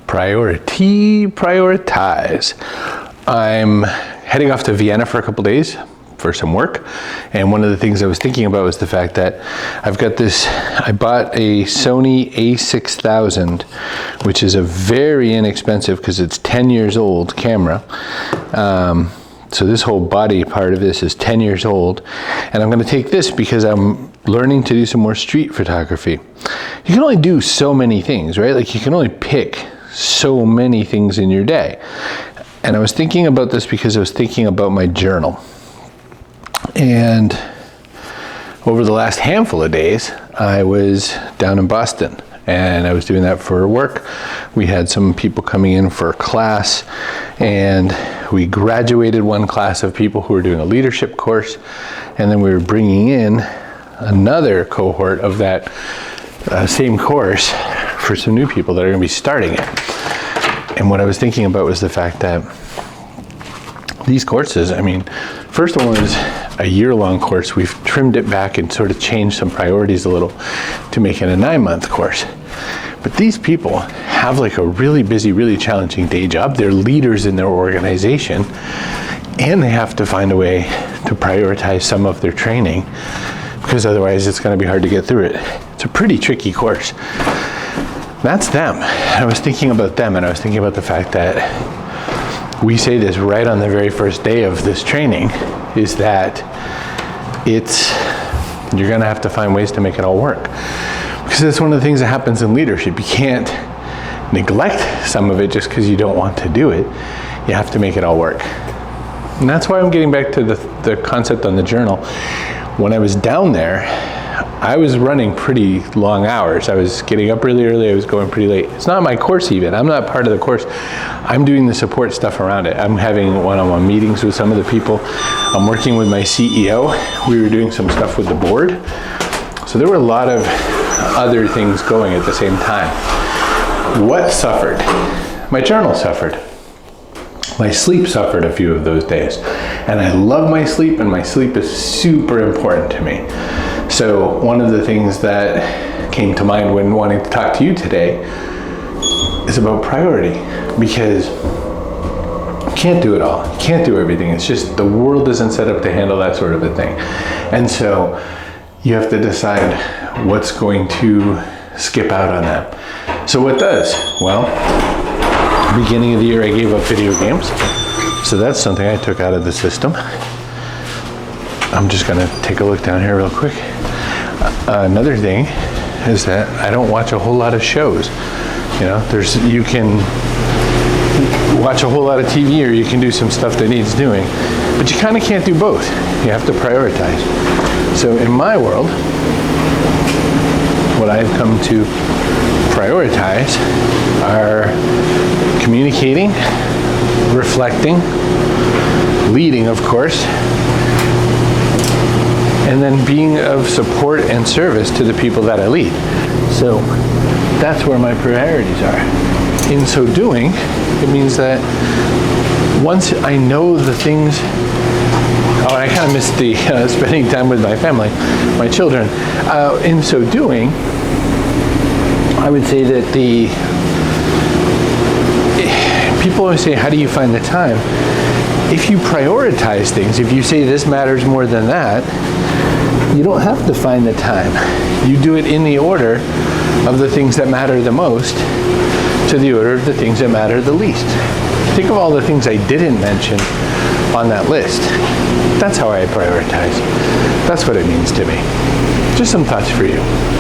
Prioritize. I'm heading off to Vienna for a couple days for some work, and one of the things I was thinking about was the fact that I've got this, I bought a Sony a6000, which is a very inexpensive, because it's 10 years old camera. So this whole body part of this is 10 years old, and I'm going to take this because I'm learning to do some more street photography. You can only do so many things, right? Like, you can only pick so many things in your day. And I was thinking about this because I was thinking about my journal. And over the last handful of days, I was down in Boston, and I was doing that for work. We had some people coming in for a class, and we graduated one class of people who were doing a leadership course, and then we were bringing in another cohort of that same course for some new people that are going to be starting it. And what I was thinking about was the fact that these courses, I mean, first one was a year-long course. We've trimmed it back and sort of changed some priorities a little to make it a 9-month course. But these people have like a really busy, really challenging day job. They're leaders in their organization, and they have to find a way to prioritize some of their training, because otherwise it's going to be hard to get through it. It's a pretty tricky course. That's them. I was thinking about them, and I was thinking about the fact that we say this right on the very first day of this training, is that you're going to have to find ways to make it all work. Because that's one of the things that happens in leadership. You can't neglect some of it just because you don't want to do it. You have to make it all work. And that's why I'm getting back to the concept on the journal. When I was down there, I was running pretty long hours. I was getting up really early, I was going pretty late. It's not my course even, I'm not part of the course. I'm doing the support stuff around it. I'm having one-on-one meetings with some of the people. I'm working with my CEO. We were doing some stuff with the board. So there were a lot of other things going at the same time. What suffered? My journal suffered. My sleep suffered a few of those days. And I love my sleep, and my sleep is super important to me. So one of the things that came to mind when wanting to talk to you today is about priority, because you can't do it all. You can't do everything. It's just the world isn't set up to handle that sort of a thing. And so you have to decide what's going to skip out on that. So what does? Well, beginning of the year I gave up video games. So that's something I took out of the system. I'm just gonna take a look down here real quick. Another thing is that I don't watch a whole lot of shows. You know, you can watch a whole lot of TV, or you can do some stuff that needs doing, but you kind of can't do both. You have to prioritize. So in my world, what I've come to prioritize are communicating, reflecting, leading, of course, and then being of support and service to the people that I lead. So that's where my priorities are. In so doing, it means that once I know the things, I kind of missed the spending time with my family, my children. In so doing, I would say that people always say, how do you find the time? If you prioritize things, if you say this matters more than that, you don't have to find the time. You do it in the order of the things that matter the most to the order of the things that matter the least. Think of all the things I didn't mention on that list. That's how I prioritize. That's what it means to me. Just some thoughts for you.